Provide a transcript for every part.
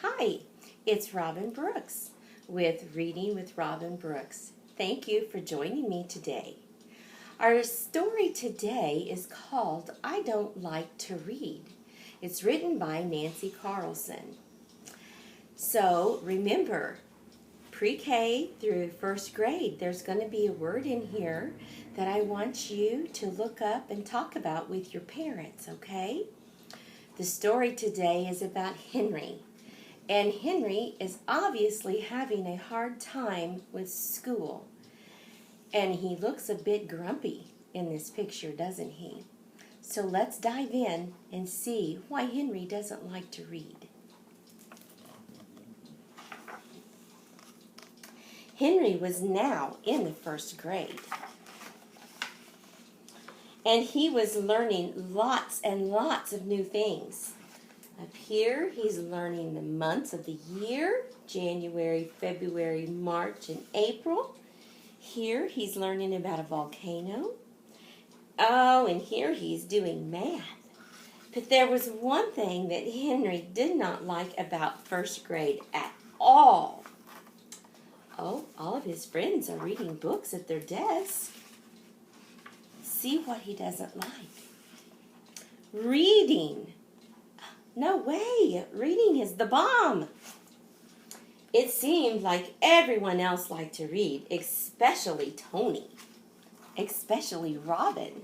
Hi, it's Robin Brooks with Reading with Robin Brooks. Thank you for joining me today. Our story today is called I Don't Like to Read. It's written by Nancy Carlson. So remember, pre-K through first grade, there's going to be a word in here that I want you to look up and talk about with your parents, okay? The story today is about Henry. And Henry is obviously having a hard time with school. And he looks a bit grumpy in this picture, doesn't he? So let's dive in and see why Henry doesn't like to read. Henry was now in the first grade. And he was learning lots and lots of new things. Up here, he's learning the months of the year, January, February, March, and April. Here, he's learning about a volcano. Oh, and here he's doing math. But there was one thing that Henry did not like about first grade at all. Oh, all of his friends are reading books at their desks. See what he doesn't like. Reading. No way! Reading is the bomb! It seemed like everyone else liked to read, especially Tony, especially Robin.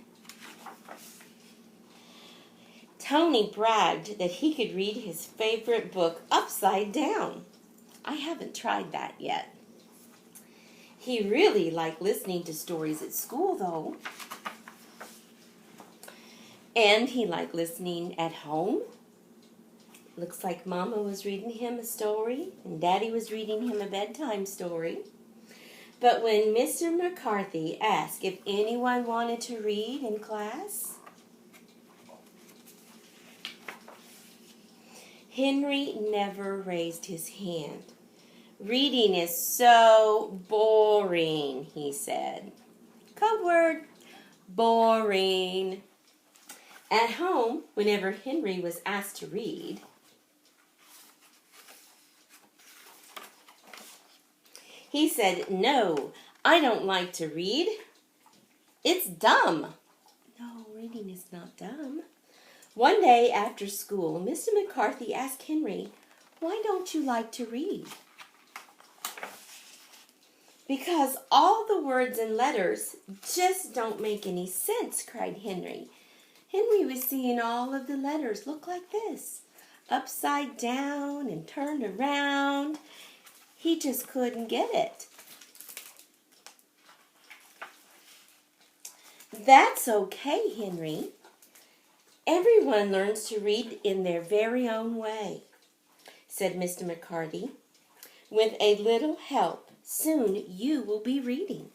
Tony bragged that he could read his favorite book upside down. I haven't tried that yet. He really liked listening to stories at school, though. And he liked listening at home. Looks like Mama was reading him a story and Daddy was reading him a bedtime story. But when Mr. McCarthy asked if anyone wanted to read in class, Henry never raised his hand. Reading is so boring, he said. Code word, boring. At home, whenever Henry was asked to read, he said, "No, I don't like to read. It's dumb." No, reading is not dumb. One day after school, Mr. McCarthy asked Henry, "Why don't you like to read?" "Because all the words and letters just don't make any sense," cried Henry. Henry was seeing all of the letters look like this, upside down and turned around. He just couldn't get it. "That's okay, Henry. Everyone learns to read in their very own way," said Mr. McCarthy. "With a little help, soon you will be reading."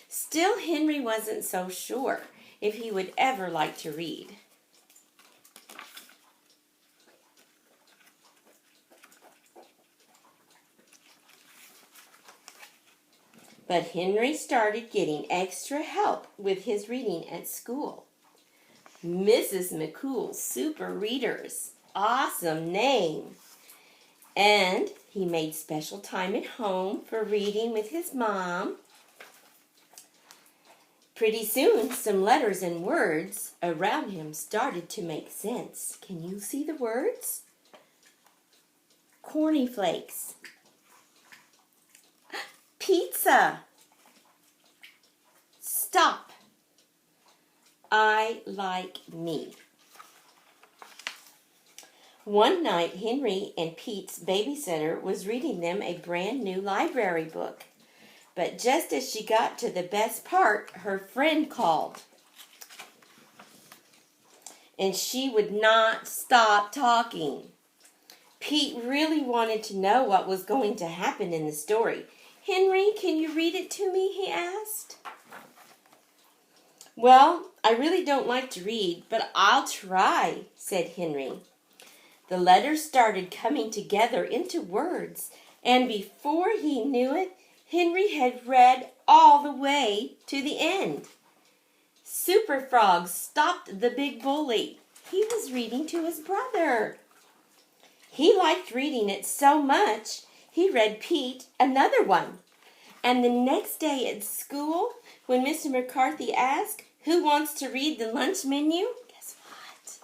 Still, Henry wasn't so sure if he would ever like to read. But Henry started getting extra help with his reading at school. Mrs. McCool's Super Readers. Awesome name. And he made special time at home for reading with his mom. Pretty soon, some letters and words around him started to make sense. Can you see the words? Corny flakes. Pizza. Stop. I like me. One night, Henry and Pete's babysitter was reading them a brand new library book. But just as she got to the best part, her friend called. And she would not stop talking. Pete really wanted to know what was going to happen in the story. "Henry, can you read it to me?" he asked. "Well, I really don't like to read, but I'll try," said Henry. The letters started coming together into words, and before he knew it, Henry had read all the way to the end. Super Frog stopped the big bully. He was reading to his brother. He liked reading it so much, he read Pete another one. And the next day at school, when Mr. McCarthy asked, "Who wants to read the lunch menu?" Guess what?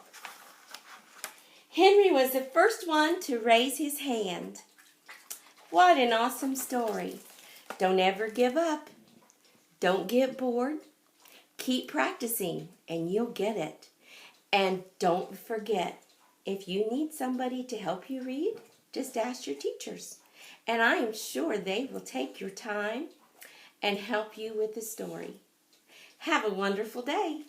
Henry was the first one to raise his hand. What an awesome story. Don't ever give up. Don't get bored. Keep practicing and you'll get it. And don't forget, if you need somebody to help you read, just ask your teachers. And I am sure they will take your time and help you with the story. Have a wonderful day.